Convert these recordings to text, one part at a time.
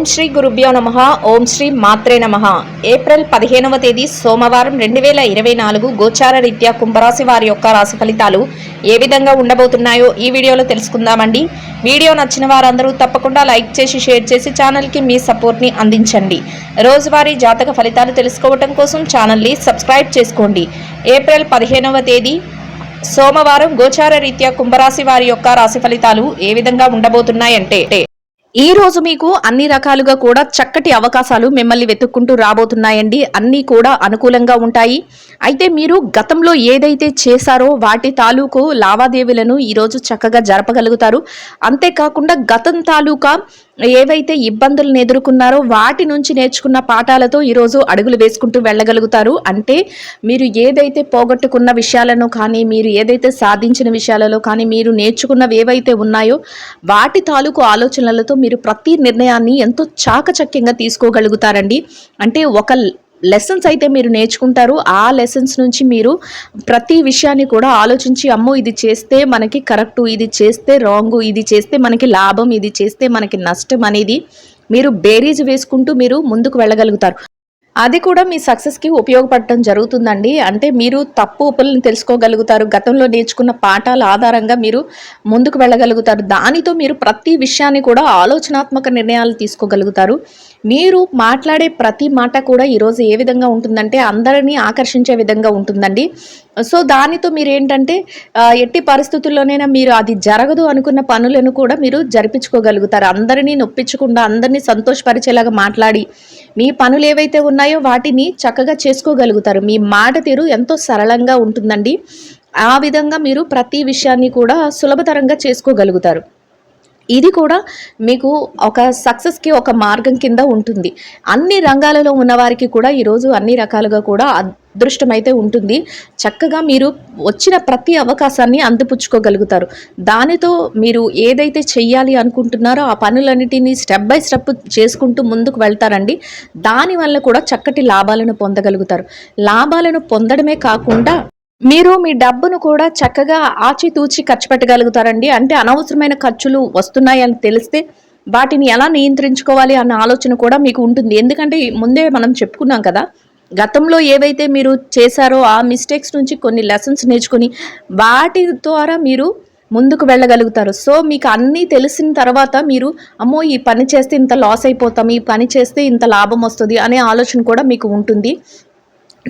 శ్రీ గురుభ్యో నమః. ఓం శ్రీ మాత్రే నమః. ఏప్రిల్ 15వ తేదీ సోమవారం 2024 గోచార రీత్యా కుంభరాశి వారి యొక్క రాశి ఫలితాలు ఏ విధంగా ఉండబోతున్నాయో ఈ వీడియోలో తెలుసుకుందామండి. వీడియో నచ్చిన వారందరూ తప్పకుండా లైక్ చేసి షేర్ చేసి ఛానల్కి మీ సపోర్ట్ని అందించండి. రోజువారీ జాతక ఫలితాలు తెలుసుకోవడం కోసం ఛానల్ని సబ్స్క్రైబ్ చేసుకోండి. ఏప్రిల్ 15వ తేదీ సోమవారం గోచార రీత్యా కుంభరాశి వారి యొక్క రాశి ఫలితాలు ఏ విధంగా ఉండబోతున్నాయంటే, ఈ రోజు మీకు అన్ని రకాలుగా కూడా చక్కటి అవకాశాలు మిమ్మల్ని వెతుక్కుంటూ రాబోతున్నాయండి. అన్నీ కూడా అనుకూలంగా ఉంటాయి. అయితే మీరు గతంలో ఏదైతే చేశారో వాటి తాలూకు లావాదేవీలను ఈరోజు చక్కగా జరపగలుగుతారు. అంతేకాకుండా గతం తాలూకా ఏవైతే ఇబ్బందులను ఎదుర్కొన్నారో వాటి నుంచి నేర్చుకున్న పాఠాలతో ఈరోజు అడుగులు వేసుకుంటూ వెళ్ళగలుగుతారు. అంటే మీరు ఏదైతే పోగొట్టుకున్న విషయాలను కానీ, మీరు ఏదైతే సాధించిన విషయాలలో కానీ, మీరు నేర్చుకున్నవి ఏవైతే ఉన్నాయో వాటి తాలూకు ఆలోచనలతో మీరు ప్రతి నిర్ణయాన్ని ఎంతో చాకచక్యంగా తీసుకోగలుగుతారండి. అంటే ఒక లెసన్స్ అయితే మీరు నేర్చుకుంటారు. ఆ లెసన్స్ నుంచి మీరు ప్రతి విషయాన్ని కూడా ఆలోచించి, అమ్మో ఇది చేస్తే మనకి కరెక్టు, ఇది చేస్తే రాంగు, ఇది చేస్తే మనకి లాభం, ఇది చేస్తే మనకి నష్టం అనేది మీరు బేరీజ్ వేసుకుంటూ మీరు ముందుకు వెళ్ళగలుగుతారు. అది కూడా మీ సక్సెస్కి ఉపయోగపడటం జరుగుతుందండి. అంటే మీరు తప్పు ఒప్పులను తెలుసుకోగలుగుతారు. గతంలో నేర్చుకున్న పాఠాల ఆధారంగా మీరు ముందుకు వెళ్ళగలుగుతారు. దానితో మీరు ప్రతి విషయాన్ని కూడా ఆలోచనాత్మక నిర్ణయాలు తీసుకోగలుగుతారు. మీరు మాట్లాడే ప్రతి మాట కూడా ఈరోజు ఏ విధంగా ఉంటుందంటే అందరినీ ఆకర్షించే విధంగా ఉంటుందండి. సో దానితో మీరు ఏంటంటే ఎట్టి పరిస్థితుల్లోనైనా మీరు అది జరగదు అనుకున్న పనులను కూడా మీరు జరిపించుకోగలుగుతారు. అందరినీ నొప్పించకుండా అందరినీ సంతోషపరిచేలాగా మాట్లాడి మీ పనులు ఏవైతే ఉన్నాయో వాటిని చక్కగా చేసుకోగలుగుతారు. మీ మాట తీరు ఎంతో సరళంగా ఉంటుందండి. ఆ విధంగా మీరు ప్రతి విషయాన్ని కూడా సులభతరంగా చేసుకోగలుగుతారు. ఇది కూడా మీకు ఒక సక్సెస్కి ఒక మార్గం కింద ఉంటుంది. అన్ని రంగాలలో ఉన్నవారికి కూడా ఈరోజు అన్ని రకాలుగా కూడా అదృష్టం అయితే ఉంటుంది. చక్కగా మీరు వచ్చిన ప్రతి అవకాశాన్ని అందిపుచ్చుకోగలుగుతారు. దానితో మీరు ఏదైతే చెయ్యాలి అనుకుంటున్నారో ఆ పనులన్నిటినీ స్టెప్ బై స్టెప్ చేసుకుంటూ ముందుకు వెళ్తారండి. దానివల్ల కూడా చక్కటి లాభాలను పొందగలుగుతారు. లాభాలను పొందడమే కాకుండా మీరు మీ డబ్బును కూడా చక్కగా ఆచితూచి ఖర్చు పెట్టగలుగుతారండి. అంటే అనవసరమైన ఖర్చులు వస్తున్నాయని తెలిస్తే వాటిని ఎలా నియంత్రించుకోవాలి అన్న ఆలోచన కూడా మీకు ఉంటుంది. ఎందుకంటే ముందే మనం చెప్పుకున్నాం కదా, గతంలో ఏవైతే మీరు చేశారో ఆ మిస్టేక్స్ నుంచి కొన్ని లెసన్స్ నేర్చుకుని వాటి ద్వారా మీరు ముందుకు వెళ్ళగలుగుతారు. సో మీకు అన్నీ తెలిసిన తర్వాత మీరు అమ్మో ఈ పని చేస్తే ఇంత లాస్ అయిపోతాం, ఈ పని చేస్తే ఇంత లాభం వస్తుంది అనే ఆలోచన కూడా మీకు ఉంటుంది.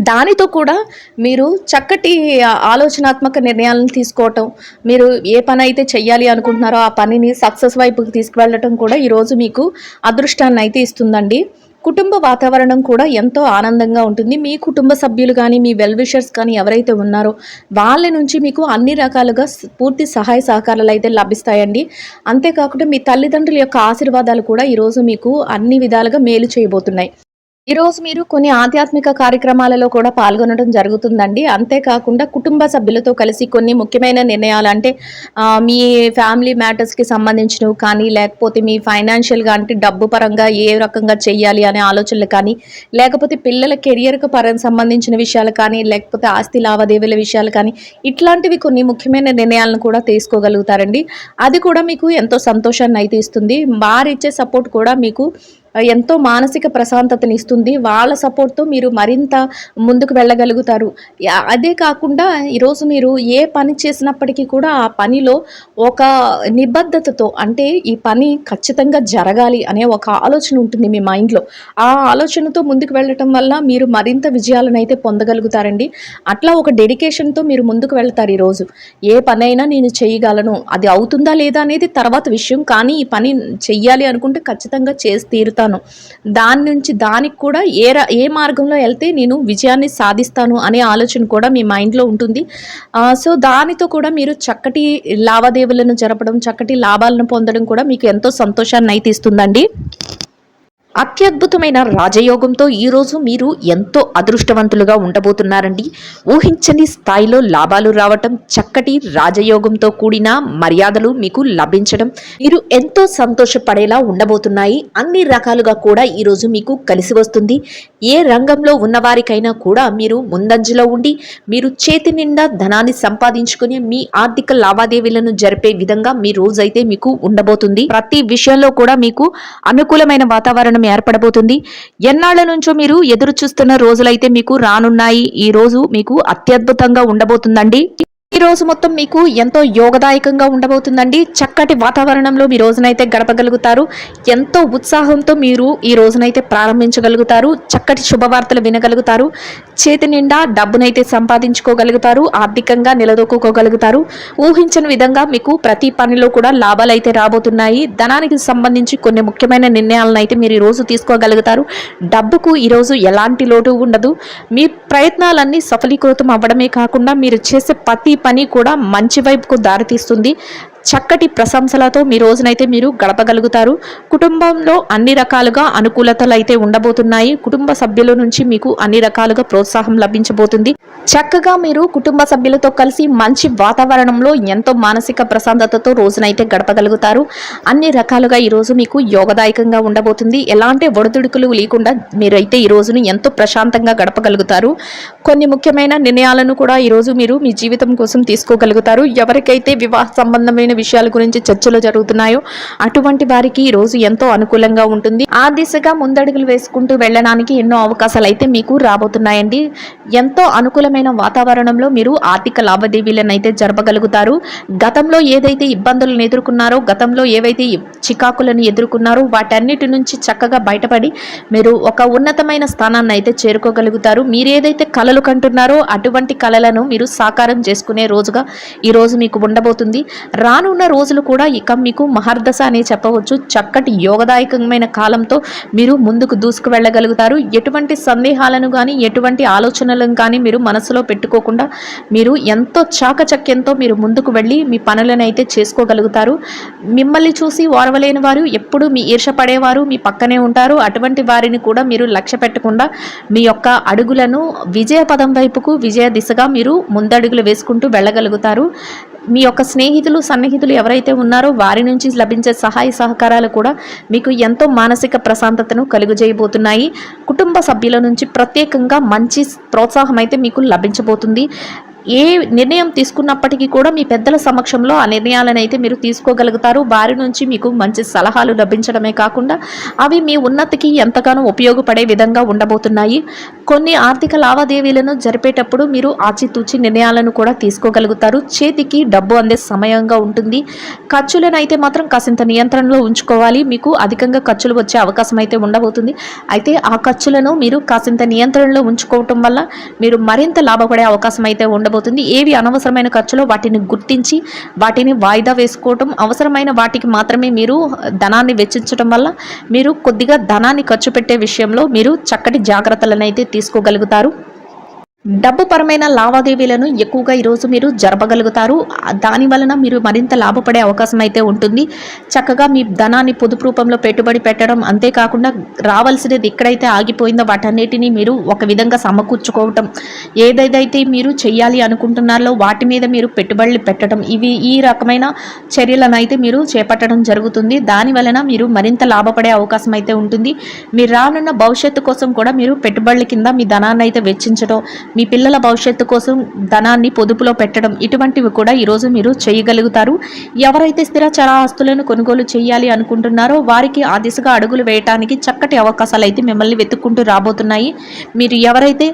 దానితో కూడా మీరు చక్కటి ఆలోచనాత్మక నిర్ణయాలను తీసుకోవటం, మీరు ఏ పని అయితే చెయ్యాలి అనుకుంటున్నారో ఆ పనిని సక్సెస్ వైపుకి తీసుకువెళ్ళటం కూడా ఈరోజు మీకు అదృష్టాన్ని అయితే ఇస్తుందండి. కుటుంబ వాతావరణం కూడా ఎంతో ఆనందంగా ఉంటుంది. మీ కుటుంబ సభ్యులు కానీ, మీ వెల్ విషర్స్ కానీ ఎవరైతే ఉన్నారో వాళ్ళ నుంచి మీకు అన్ని రకాలుగా పూర్తి సహాయ సహకారాలు అయితే లభిస్తాయండి. అంతేకాకుండా మీ తల్లిదండ్రుల యొక్క ఆశీర్వాదాలు కూడా ఈరోజు మీకు అన్ని విధాలుగా మేలు చేయబోతున్నాయి. ఈరోజు మీరు కొన్ని ఆధ్యాత్మిక కార్యక్రమాలలో కూడా పాల్గొనడం జరుగుతుందండి. అంతేకాకుండా కుటుంబ సభ్యులతో కలిసి కొన్ని ముఖ్యమైన నిర్ణయాలు, అంటే మీ ఫ్యామిలీ మ్యాటర్స్కి సంబంధించినవి కానీ, లేకపోతే మీ ఫైనాన్షియల్గా అంటే డబ్బు పరంగా ఏ రకంగా చెయ్యాలి అనే ఆలోచనలు కానీ, లేకపోతే పిల్లల కెరియర్కి సంబంధించిన విషయాలు కానీ, లేకపోతే ఆస్తి లావాదేవీల విషయాలు కానీ, ఇట్లాంటివి కొన్ని ముఖ్యమైన నిర్ణయాలను కూడా తీసుకోగలుగుతారండి. అది కూడా మీకు ఎంతో సంతోషాన్ని అయితే ఇస్తుంది. వారిచ్చే సపోర్ట్ కూడా మీకు ఎంతో మానసిక ప్రశాంతతని ఇస్తుంది. వాళ్ళ సపోర్ట్తో మీరు మరింత ముందుకు వెళ్ళగలుగుతారు. అదే కాకుండా ఈరోజు మీరు ఏ పని చేసినప్పటికీ కూడా ఆ పనిలో ఒక నిబద్ధతతో, అంటే ఈ పని ఖచ్చితంగా జరగాలి అనే ఒక ఆలోచన ఉంటుంది మీ మైండ్లో. ఆ ఆలోచనతో ముందుకు వెళ్ళటం వల్ల మీరు మరింత విజయాలను అయితే పొందగలుగుతారండి. అట్లా ఒక డెడికేషన్తో మీరు ముందుకు వెళ్తారు. ఈరోజు ఏ పని అయినా నేను చేయగలను, అది అవుతుందా లేదా అనేది తర్వాత విషయం, కానీ ఈ పని చెయ్యాలి అనుకుంటే ఖచ్చితంగా చేసి తీరుతాను, దాని నుంచి దానికి కూడా ఏ మార్గంలో వెళ్తే నేను విజయాన్ని సాధిస్తాను అనే ఆలోచన కూడా మీ మైండ్లో ఉంటుంది. సో దానితో కూడా మీరు చక్కటి లావాదేవీలను జరపడం, చక్కటి లాభాలను పొందడం కూడా మీకు ఎంతో సంతోషాన్ని అయితే ఇస్తుందండి. అత్యద్భుతమైన రాజయోగంతో ఈరోజు మీరు ఎంతో అదృష్టవంతులుగా ఉండబోతున్నారండి. ఊహించని స్థాయిలో లాభాలు రావటం, చక్కటి రాజయోగంతో కూడిన మర్యాదలు మీకు లభించడం, మీరు ఎంతో సంతోషపడేలా ఉండబోతున్నాయి. అన్ని రకాలుగా కూడా ఈరోజు మీకు కలిసి వస్తుంది. ఏ రంగంలో ఉన్నవారికైనా కూడా మీరు ముందంజలో ఉండి మీరు చేతి నిండా ధనాన్ని సంపాదించుకుని మీ ఆర్థిక లావాదేవీలను జరిపే విధంగా మీ రోజైతే మీకు ఉండబోతుంది. ప్రతి విషయంలో కూడా మీకు అనుకూలమైన వాతావరణం ఏర్పడబోతుంది. ఎన్నాళ్ల నుంచో మీరు ఎదురు చూస్తున్న రోజులైతే మీకు రానున్నాయి. ఈ రోజు మీకు అత్యద్భుతంగా ఉండబోతుందండి. ఈ రోజు మొత్తం మీకు ఎంతో యోగదాయకంగా ఉండబోతుందండి. చక్కటి వాతావరణంలో మీ రోజునైతే గడపగలుగుతారు. ఎంతో ఉత్సాహంతో మీరు ఈ రోజునైతే ప్రారంభించగలుగుతారు. చక్కటి శుభవార్తలు వినగలుగుతారు. చేతి నిండా డబ్బునైతే సంపాదించుకోగలుగుతారు. ఆర్థికంగా నిలదొక్కుకోగలుగుతారు. ఊహించని విధంగా మీకు ప్రతి పనిలో కూడా లాభాలు అయితే రాబోతున్నాయి. ధనానికి సంబంధించి కొన్ని ముఖ్యమైన నిర్ణయాలను అయితే మీరు ఈ రోజు తీసుకోగలుగుతారు. డబ్బుకు ఈరోజు ఎలాంటి లోటు ఉండదు. మీ ప్రయత్నాలన్నీ సఫలీకృతం అవ్వడమే కాకుండా మీరు చేసే ప్రతి పని కూడా మంచి వైపుకు దారితీస్తుంది. చక్కటి ప్రశంసలతో మీ రోజునైతే మీరు గడపగలుగుతారు. కుటుంబంలో అన్ని రకాలుగా అనుకూలతలు అయితే ఉండబోతున్నాయి. కుటుంబ సభ్యుల నుంచి మీకు అన్ని రకాలుగా ప్రోత్సాహం లభించబోతుంది. చక్కగా మీరు కుటుంబ సభ్యులతో కలిసి మంచి వాతావరణంలో ఎంతో మానసిక ప్రశాంతతతో రోజునైతే గడపగలుగుతారు. అన్ని రకాలుగా ఈరోజు మీకు యోగదాయకంగా ఉండబోతుంది. ఎలాంటి ఒడిదుడుకులు లేకుండా మీరైతే ఈ రోజును ఎంతో ప్రశాంతంగా గడపగలుగుతారు. కొన్ని ముఖ్యమైన నిర్ణయాలను కూడా ఈరోజు మీరు మీ జీవితం కోసం తీసుకోగలుగుతారు. ఎవరికైతే వివాహ సంబంధమైన విషయాల గురించి చర్చలు జరుగుతున్నాయో అటువంటి వారికి ఈ రోజు ఎంతో అనుకూలంగా ఉంటుంది. ఆ దిశగా ముందడుగులు వేసుకుంటూ వెళ్ళడానికి ఎన్నో అవకాశాలు అయితే మీకు రాబోతున్నాయండి. ఎంతో అనుకూలమైన వాతావరణంలో మీరు ఆర్థిక లావాదేవీలను అయితే జరపగలుగుతారు. గతంలో ఏదైతే ఇబ్బందులను ఎదుర్కొన్నారో, గతంలో ఏవైతే చికాకులను ఎదుర్కొన్నారో వాటన్నిటి నుంచి చక్కగా బయటపడి మీరు ఒక ఉన్నతమైన స్థానాన్ని అయితే చేరుకోగలుగుతారు. మీరు ఏదైతే కలలు కంటున్నారో అటువంటి కలలను మీరు సాకారం చేసుకునే రోజుగా ఈ రోజు మీకు ఉండబోతుంది. రానున్న రోజులు కూడా ఇక మీకు మహర్దశ అనే చెప్పవచ్చు. చక్కటి యోగదాయకమైన కాలంతో మీరు ముందుకు దూసుకు వెళ్ళగలుగుతారు. ఎటువంటి సందేహాలను కానీ ఎటువంటి ఆలోచనలను కానీ మీరు మనసులో పెట్టుకోకుండా మీరు ఎంతో చాకచక్యంతో మీరు ముందుకు వెళ్ళి మీ పనులను అయితే చేసుకోగలుగుతారు. మిమ్మల్ని చూసి ఓర్వలేని వారు, ఎప్పుడు మీ ఈర్ష పడేవారు మీ పక్కనే ఉంటారు. అటువంటి వారిని కూడా మీరు లక్ష్య పెట్టకుండా మీ యొక్క అడుగులను విజయ పదం వైపుకు, విజయ దిశగా మీరు ముందడుగులు వేసుకుంటూ వెళ్ళగలుగుతారు. మీ యొక్క స్నేహితులు, సన్నిహితులు ఎవరైతే ఉన్నారో వారి నుంచి లభించే సహాయ సహకారాలు కూడా మీకు ఎంతో మానసిక ప్రశాంతతను కలుగజేయబోతున్నాయి. కుటుంబ సభ్యుల నుంచి ప్రత్యేకంగా మంచి ప్రోత్సాహం అయితే మీకు లభించబోతుంది. ఏ నిర్ణయం తీసుకున్నప్పటికీ కూడా మీ పెద్దల సమక్షంలో ఆ నిర్ణయాలను అయితే మీరు తీసుకోగలుగుతారు. వారి నుంచి మీకు మంచి సలహాలు లభించడమే కాకుండా అవి మీ ఉన్నతికి ఎంతగానో ఉపయోగపడే విధంగా ఉండబోతున్నాయి. కొన్ని ఆర్థిక లావాదేవీలను జరిపేటప్పుడు మీరు ఆచితూచి నిర్ణయాలను కూడా తీసుకోగలుగుతారు. చేతికి డబ్బు అందే సమయంగా ఉంటుంది. ఖర్చులను అయితే మాత్రం కాసింత నియంత్రణలో ఉంచుకోవాలి. మీకు అధికంగా ఖర్చులు వచ్చే అవకాశం అయితే ఉండబోతుంది. అయితే ఆ ఖర్చులను మీరు కాసింత నియంత్రణలో ఉంచుకోవటం వల్ల మీరు మరింత లాభపడే అవకాశం అయితే ఉండబోతుంది. ఏవి అనవసరమైన ఖర్చులో వాటిని గుర్తించి వాటిని వాయిదా వేసుకోవటం, అవసరమైన వాటికి మాత్రమే మీరు ధనాన్ని వెచ్చించడం వల్ల మీరు కొద్దిగా ధనాన్ని ఖర్చు పెట్టే విషయంలో మీరు చక్కటి జాగ్రత్తలను అయితే తీసుకోగలుగుతారు. డబ్బు పరమైన లావాదేవీలను ఎక్కువగా ఈరోజు మీరు జరపగలుగుతారు. దాని వలన మీరు మరింత లాభపడే అవకాశం అయితే ఉంటుంది. చక్కగా మీ ధనాన్ని పొదుపు రూపంలో పెట్టుబడి పెట్టడం, అంతేకాకుండా రావాల్సినది ఎక్కడైతే ఆగిపోయిందో వాటన్నిటినీ మీరు ఒక విధంగా సమకూర్చుకోవటం, ఏదైతే మీరు చెయ్యాలి అనుకుంటున్నారో వాటి మీద మీరు పెట్టుబడులు పెట్టడం, ఈ రకమైన చర్యలను అయితే మీరు చేపట్టడం జరుగుతుంది. దాని వలన మీరు మరింత లాభపడే అవకాశం అయితే ఉంటుంది. మీరు రానున్న భవిష్యత్తు కోసం కూడా మీరు పెట్టుబడుల కింద మీ ధనాన్ని అయితే వెచ్చించడం, మీ పిల్లల భవిష్యత్తు కోసం ధనాన్ని పొదుపులో పెట్టడం, ఇటువంటివి కూడా ఈరోజు మీరు చేయగలుగుతారు. ఎవరైతే స్థిరచర ఆస్తులను కొనుగోలు చేయాలి అనుకుంటున్నారో వారికి ఆ దిశగా అడుగులు వేయడానికి చక్కటి అవకాశాలు అయితే మిమ్మల్ని వెతుక్కుంటూ రాబోతున్నాయి. మీరు ఎవరైతే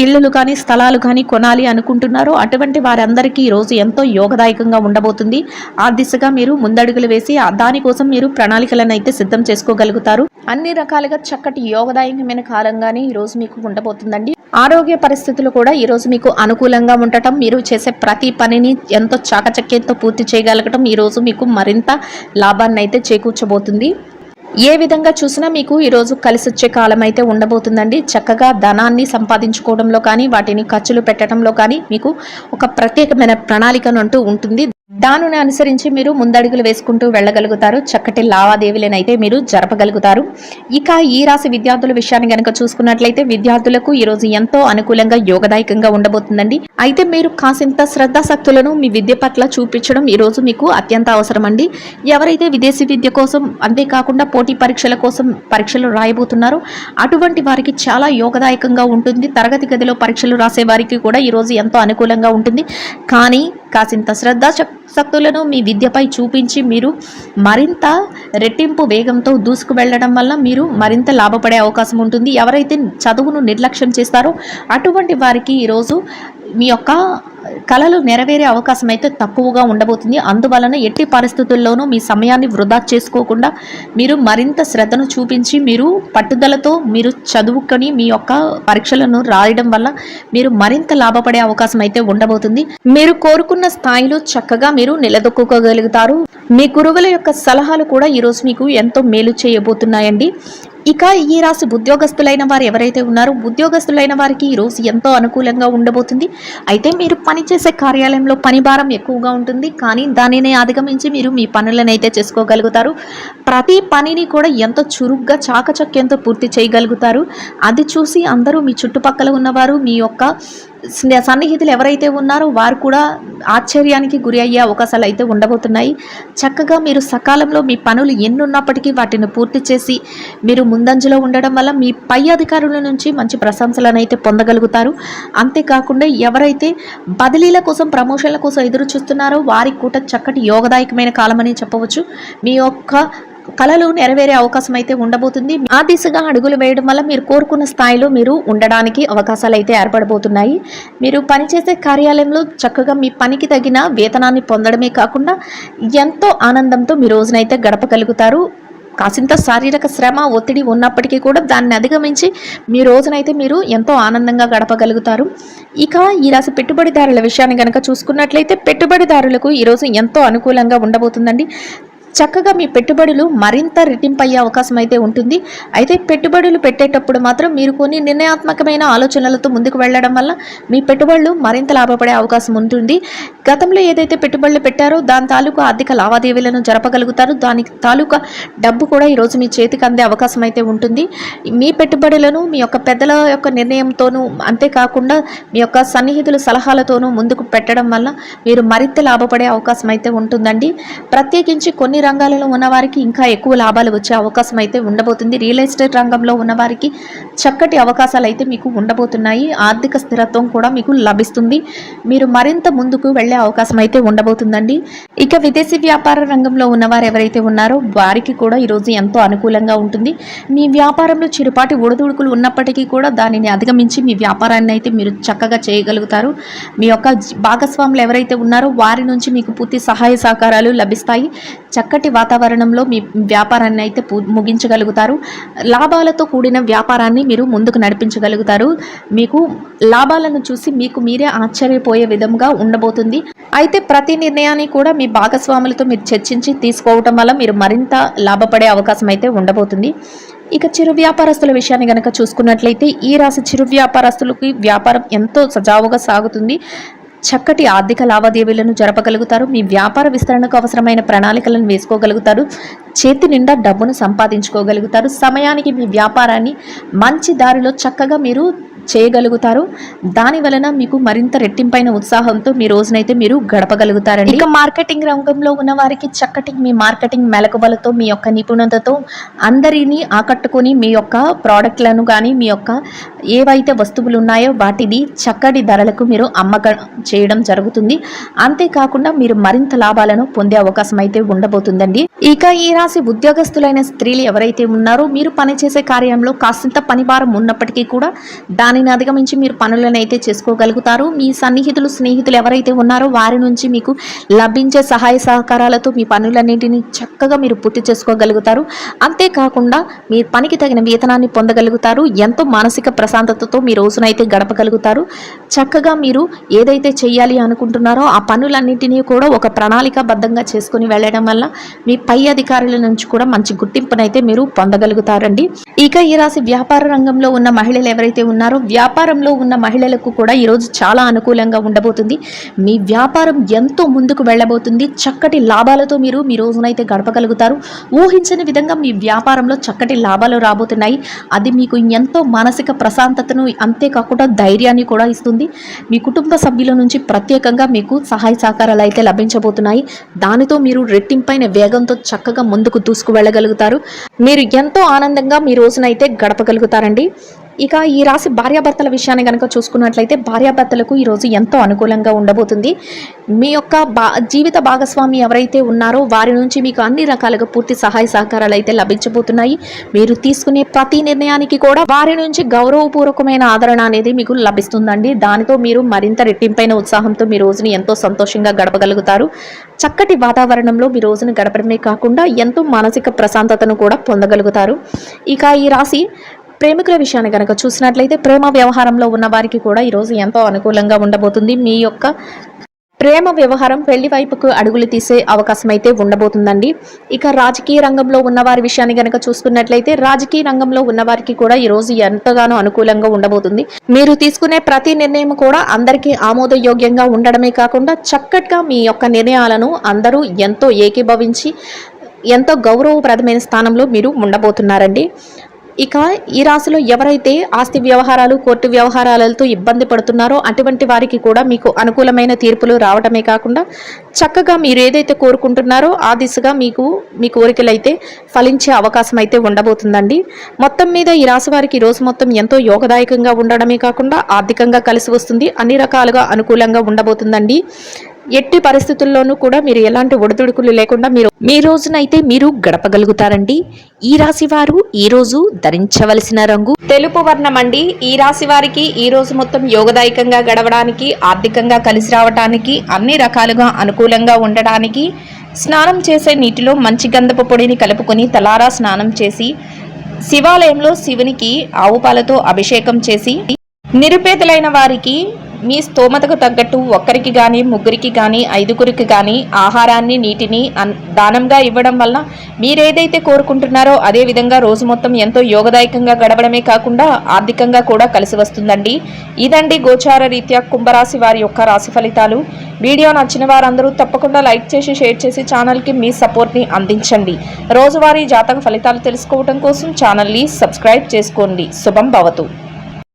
ఇళ్ళు కానీ స్థలాలు కానీ కొనాలి అనుకుంటున్నారో అటువంటి వారందరికీ ఈరోజు ఎంతో యోగదాయకంగా ఉండబోతుంది. ఆ దిశగా మీరు ముందడుగులు వేసి దానికోసం మీరు ప్రణాళికలను అయితే సిద్ధం చేసుకోగలుగుతారు. అన్ని రకాలుగా చక్కటి యోగదాయకమైన కాలంగానే ఈరోజు మీకు ఉండబోతుందండి. ఆరోగ్య పరిస్థితులు కూడా ఈరోజు మీకు అనుకూలంగా ఉండటం, మీరు చేసే ప్రతి పనిని ఎంతో చాకచక్యంతో పూర్తి చేయగలగటం ఈరోజు మీకు మరింత లాభాన్ని అయితే చేకూర్చబోతుంది. ఏ విధంగా చూసినా మీకు ఈరోజు కలిసొచ్చే కాలం అయితే ఉండబోతుందండి. చక్కగా ధనాన్ని సంపాదించుకోవడంలో కానీ వాటిని ఖర్చులు పెట్టడంలో కానీ మీకు ఒక ప్రత్యేకమైన ప్రణాళిక అంటూ ఉంటుంది. దానిని అనుసరించి మీరు ముందడుగులు వేసుకుంటూ వెళ్ళగలుగుతారు. చక్కటి లావాదేవీలనైతే మీరు జరపగలుగుతారు. ఇక ఈ రాశి విద్యార్థుల విషయాన్ని గనక చూసుకున్నట్లయితే విద్యార్థులకు ఈరోజు ఎంతో అనుకూలంగా యోగదాయకంగా ఉండబోతుందండి. అయితే మీరు కాసింత శ్రద్ధాశక్తులను మీ విద్య పట్ల చూపించడం ఈరోజు మీకు అత్యంత అవసరం అండి. ఎవరైతే విదేశీ విద్య కోసం అంతేకాకుండా పోటీ పరీక్షల కోసం పరీక్షలు రాయబోతున్నారో అటువంటి వారికి చాలా యోగదాయకంగా ఉంటుంది. తరగతి గదిలో పరీక్షలు రాసే వారికి కూడా ఈరోజు ఎంతో అనుకూలంగా ఉంటుంది. కానీ కాసింత శ్రద్ధాశక్తులను మీ విద్యపై చూపించి మీరు మరింత రెట్టింపు వేగంతో దూసుకు వెళ్ళడం వల్ల మీరు మరింత లాభపడే అవకాశం ఉంటుంది. ఎవరైతే చదువును నిర్లక్ష్యం చేస్తారో అటువంటి వారికి ఈరోజు మీ యొక్క కళలు నెరవేరే అవకాశం అయితే తక్కువగా ఉండబోతుంది. అందువలన ఎట్టి పరిస్థితుల్లోనూ మీ సమయాన్ని వృధా చేసుకోకుండా మీరు మరింత శ్రద్ధను చూపించి మీరు పట్టుదలతో మీరు చదువుకొని మీ యొక్క పరీక్షలను రాయడం వల్ల మీరు మరింత లాభపడే అవకాశం అయితే ఉండబోతుంది. మీరు కోరుకున్న స్థాయిలో చక్కగా మీరు నిలదొక్కుకోగలుగుతారు. మీ గురువుల యొక్క సలహాలు కూడా ఈరోజు మీకు ఎంతో మేలు చేయబోతున్నాయండి. ఇక ఈ రాశి ఉద్యోగస్తులైన వారు ఎవరైతే ఉన్నారో ఉద్యోగస్తులైన వారికి ఈరోజు ఎంతో అనుకూలంగా ఉండబోతుంది. అయితే మీరు పనిచేసే కార్యాలయంలో పని భారం ఎక్కువగా ఉంటుంది. కానీ దానిని అధిగమించి మీరు మీ పనులను అయితే చేసుకోగలుగుతారు. ప్రతి పనిని కూడా ఎంతో చురుగ్గా చాకచక్యంతో పూర్తి చేయగలుగుతారు. అది చూసి అందరూ మీ చుట్టుపక్కల ఉన్నవారు మీ యొక్క సన్నిహితులు ఎవరైతే ఉన్నారో వారు కూడా ఆశ్చర్యానికి గురి అయ్యే అవకాశాలు అయితే ఉండబోతున్నాయి. చక్కగా మీరు సకాలంలో మీ పనులు ఎన్నున్నప్పటికీ వాటిని పూర్తి చేసి మీరు ముందంజలో ఉండడం వల్ల మీ పై అధికారుల నుంచి మంచి ప్రశంసలను అయితే పొందగలుగుతారు. అంతేకాకుండా ఎవరైతే బదిలీల కోసం ప్రమోషన్ల కోసం ఎదురు చూస్తున్నారో వారికి కూడా చక్కటి యోగదాయకమైన కాలమని చెప్పవచ్చు. మీ యొక్క కళలు నెరవేరే అవకాశం అయితే ఉండబోతుంది. ఆ దిశగా అడుగులు వేయడం వల్ల మీరు కోరుకున్న స్థాయిలో మీరు ఉండడానికి అవకాశాలు అయితే ఏర్పడబోతున్నాయి. మీరు పనిచేసే కార్యాలయంలో చక్కగా మీ పనికి తగిన వేతనాన్ని పొందడమే కాకుండా ఎంతో ఆనందంతో మీ రోజునైతే గడపగలుగుతారు. కాసింత శారీరక శ్రమ ఒత్తిడి ఉన్నప్పటికీ కూడా దాన్ని అధిగమించి మీ రోజునైతే మీరు ఎంతో ఆనందంగా గడపగలుగుతారు. ఇక ఈ రాశి పెట్టుబడిదారుల విషయాన్ని కనుక చూసుకున్నట్లయితే పెట్టుబడిదారులకు ఈరోజు ఎంతో అనుకూలంగా ఉండబోతుందండి. చక్కగా మీ పెట్టుబడులు మరింత రెట్టింపు అయ్యే అవకాశం అయితే ఉంటుంది. అయితే పెట్టుబడులు పెట్టేటప్పుడు మాత్రం మీరు కొన్ని నిర్ణయాత్మకమైన ఆలోచనలతో ముందుకు వెళ్ళడం వల్ల మీ పెట్టుబడులు మరింత లాభపడే అవకాశం ఉంటుంది. గతంలో ఏదైతే పెట్టుబడులు పెట్టారో దాని తాలూకా ఆర్థిక లావాదేవీలను జరపగలుగుతారు. దానికి తాలూకా డబ్బు కూడా ఈరోజు మీ చేతికి అందే అవకాశం అయితే ఉంటుంది. మీ పెట్టుబడులను మీ యొక్క పెద్దల యొక్క నిర్ణయంతోనూ అంతేకాకుండా మీ యొక్క సన్నిహితుల సలహాలతోనూ ముందుకు పెట్టడం వల్ల మీరు మరింత లాభపడే అవకాశం అయితే ఉంటుందండి. ప్రత్యేకించి కొన్ని రంగాలలో ఉన్నవారికి ఇంకా ఎక్కువ లాభాలు వచ్చే అవకాశం అయితే ఉండబోతుంది. రియల్ ఎస్టేట్ రంగంలో ఉన్నవారికి చక్కటి అవకాశాలు అయితే మీకు ఉండబోతున్నాయి. ఆర్థిక స్థిరత్వం కూడా మీకు లభిస్తుంది. మీరు మరింత ముందుకు వెళ్ళే అవకాశం అయితే ఉండబోతుందండి. ఇక విదేశీ వ్యాపార రంగంలో ఉన్నవారు ఎవరైతే ఉన్నారో వారికి కూడా ఈరోజు ఎంతో అనుకూలంగా ఉంటుంది. మీ వ్యాపారంలో చిరుపాటి ఒడిదుడుకులు ఉన్నప్పటికీ కూడా దానిని అధిగమించి మీ వ్యాపారాన్ని అయితే మీరు చక్కగా చేయగలుగుతారు. మీ యొక్క భాగస్వాములు ఎవరైతే ఉన్నారో వారి నుంచి మీకు పూర్తి సహాయ సహకారాలు లభిస్తాయి. చక్కటి వాతావరణంలో మీ వ్యాపారాన్ని అయితే ముగించగలుగుతారు. లాభాలతో కూడిన వ్యాపారాన్ని మీరు ముందుకు నడిపించగలుగుతారు. మీకు లాభాలను చూసి మీకు మీరే ఆశ్చర్యపోయే విధంగా ఉండబోతుంది. అయితే ప్రతి నిర్ణయాన్ని కూడా మీ భాగస్వాములతో మీరు చర్చించి తీసుకోవటం వల్ల మీరు మరింత లాభపడే అవకాశం అయితే ఉండబోతుంది. ఇక చిరు వ్యాపారస్తుల విషయాన్ని కనుక చూసుకున్నట్లయితే ఈ రాశి చిరు వ్యాపారస్తులకి వ్యాపారం ఎంతో సజావుగా సాగుతుంది. చక్కటి ఆర్థిక లావాదేవీలను జరపగలుగుతారు. మీ వ్యాపార విస్తరణకు అవసరమైన ప్రణాళికలను వేసుకోగలుగుతారు. చేతి నిండా డబ్బును సంపాదించుకోగలుగుతారు. సమయానికి మీ వ్యాపారాన్ని మంచి దారిలో చక్కగా మీరు చేయగలుగుతారు. దాని వలన మీకు మరింత రెట్టింపైన ఉత్సాహంతో మీ రోజునైతే మీరు గడపగలుగుతారండి. ఇక మార్కెటింగ్ రంగంలో ఉన్న వారికి చక్కటి మీ మార్కెటింగ్ మెలకువలతో మీ యొక్క నిపుణతతో అందరినీ ఆకట్టుకొని మీ యొక్క ప్రోడక్ట్లను కానీ మీ యొక్క ఏవైతే వస్తువులు ఉన్నాయో వాటిని చక్కటి ధరలకు మీరు అమ్మకం చేయడం జరుగుతుంది. అంతేకాకుండా మీరు మరింత లాభాలను పొందే అవకాశం అయితే ఉండబోతుందండి. ఇక ఈ రాశి ఉద్యోగస్తులైన స్త్రీలు ఎవరైతే ఉన్నారో మీరు పనిచేసే కార్యంలో కాసింత పనిభారం ఉన్నప్పటికీ కూడా దానిని అధిగమించి మీరు పనులను అయితే చేసుకోగలుగుతారు. మీ సన్నిహితులు స్నేహితులు ఎవరైతే ఉన్నారో వారి నుంచి మీకు లభించే సహాయ సహకారాలతో మీ పనులన్నింటినీ చక్కగా మీరు పూర్తి చేసుకోగలుగుతారు. అంతేకాకుండా మీ పనికి తగిన వేతనాన్ని పొందగలుగుతారు. ఎంతో మానసిక ప్రశాంతతతో మీ రోజునైతే గడపగలుగుతారు. చక్కగా మీరు ఏదైతే చేయాలి అనుకుంటున్నారో ఆ పనులన్నింటినీ కూడా ఒక ప్రణాళికాబద్ధంగా చేసుకుని వెళ్ళడం వల్ల మీ పై అధికారుల వారిల నుంచి కూడా మంచి గుర్తింపునైతే మీరు పొందగలుగుతారండి. ఇక ఈ రాశి వ్యాపార రంగంలో ఉన్న మహిళలు ఎవరైతే ఉన్నారో వ్యాపారంలో ఉన్న మహిళలకు కూడా ఈరోజు చాలా అనుకూలంగా ఉండబోతుంది. మీ వ్యాపారం ఎంతో ముందుకు వెళ్ళబోతుంది. చక్కటి లాభాలతో మీరు మీ రోజునైతే గడపగలుగుతారు. ఊహించని విధంగా మీ వ్యాపారంలో చక్కటి లాభాలు రాబోతున్నాయి. అది మీకు ఎంతో మానసిక ప్రశాంతతను అంతేకాకుండా ధైర్యాన్ని కూడా ఇస్తుంది. మీ కుటుంబ సభ్యుల నుంచి ప్రత్యేకంగా మీకు సహాయ సహకారాలు అయితే లభించబోతున్నాయి. దానితో మీరు రెట్టింపైన వేగంతో చక్కగా ముందుకు దూసుకు వెళ్ళగలుగుతారు. మీరు ఎంతో ఆనందంగా మీ రోజునైతే గడపగలుగుతారండి. ఇక ఈ రాశి భార్యాభర్తల విషయాన్ని కనుక చూసుకున్నట్లయితే భార్యాభర్తలకు ఈరోజు ఎంతో అనుకూలంగా ఉండబోతుంది. మీ యొక్క జీవిత భాగస్వామి ఎవరైతే ఉన్నారో వారి నుంచి మీకు అన్ని రకాలుగా పూర్తి సహాయ సహకారాలు అయితే లభించబోతున్నాయి. మీరు తీసుకునే ప్రతి నిర్ణయానికి కూడా వారి నుంచి గౌరవపూర్వకమైన ఆదరణ అనేది మీకు లభిస్తుందండి. దానితో మీరు మరింత రెట్టింపైన ఉత్సాహంతో మీ రోజుని ఎంతో సంతోషంగా గడపగలుగుతారు. చక్కటి వాతావరణంలో మీ రోజును గడపడమే కాకుండా ఎంతో మానసిక ప్రశాంతతను కూడా పొందగలుగుతారు. ఇక ఈ రాశి ప్రేమికుల విషయాన్ని కనుక చూసినట్లయితే ప్రేమ వ్యవహారంలో ఉన్న వారికి కూడా ఈరోజు ఎంతో అనుకూలంగా ఉండబోతుంది. మీ యొక్క ప్రేమ వ్యవహారం పెళ్లి వైపుకు అడుగులు తీసే అవకాశం అయితే ఉండబోతుందండి. ఇక రాజకీయ రంగంలో ఉన్న వారి విషయాన్ని కనుక చూసుకున్నట్లయితే రాజకీయ రంగంలో ఉన్న వారికి కూడా ఈరోజు ఎంతగానో అనుకూలంగా ఉండబోతుంది. మీరు తీసుకునే ప్రతి నిర్ణయం కూడా అందరికీ ఆమోదయోగ్యంగా ఉండడమే కాకుండా చక్కగా మీ యొక్క నిర్ణయాలను అందరూ ఎంతో ఏకీభవించి ఎంతో గౌరవప్రదమైన స్థానంలో మీరు ఉండబోతున్నారండి. ఇక ఈ రాశిలో ఎవరైతే ఆస్తి వ్యవహారాలు కోర్టు వ్యవహారాలతో ఇబ్బంది పడుతున్నారో అటువంటి వారికి కూడా మీకు అనుకూలమైన తీర్పులు రావడమే కాకుండా చక్కగా మీరు ఏదైతే కోరుకుంటున్నారో ఆ దిశగా మీ కోరికలు అయితే ఫలించే అవకాశం అయితే ఉండబోతుందండి. మొత్తం మీద ఈ రాశి వారికి ఈ రోజు మొత్తం ఎంతో యోగదాయకంగా ఉండడమే కాకుండా ఆర్థికంగా కలిసి వస్తుంది. అన్ని రకాలుగా అనుకూలంగా ఉండబోతుందండి. ఎట్టి పరిస్థితుల్లోనూ కూడా మీరు ఎలాంటి ఒడిదుడుకులు లేకుండా మీ రోజునైతే మీరు గడపగలుగుతారండి. ఈ రాశి వారు ఈ రోజు ధరించవలసిన రంగు తెలుపు వర్ణం అండి. ఈ రాశి వారికి ఈ రోజు మొత్తం యోగదాయకంగా గడవడానికి, ఆర్థికంగా కలిసి రావడానికి, అన్ని రకాలుగా అనుకూలంగా ఉండడానికి స్నానం చేసే నీటిలో మంచి గంధపు పొడిని కలుపుకొని తలారా స్నానం చేసి శివాలయంలో శివునికి ఆవు పాలతో అభిషేకం చేసి నిరుపేదలైన వారికి మీ స్తోమతకు తగ్గట్టు ఒక్కరికి కానీ ముగ్గురికి కానీ ఐదుగురికి కానీ ఆహారాన్ని నీటిని దానంగా ఇవ్వడం వల్ల మీరేదైతే కోరుకుంటున్నారో అదే విధంగా రోజు మొత్తం ఎంతో యోగదాయకంగా గడవడమే కాకుండా ఆర్థికంగా కూడా కలిసి వస్తుందండి. ఇదండి గోచార రీత్యా కుంభరాశి వారి యొక్క రాశి ఫలితాలు. వీడియో నచ్చిన వారందరూ తప్పకుండా లైక్ చేసి షేర్ చేసి ఛానల్కి మీ సపోర్ట్ని అందించండి. రోజువారీ జాతక ఫలితాలు తెలుసుకోవడం కోసం ఛానల్ని సబ్స్క్రైబ్ చేసుకోండి. శుభం భవతు.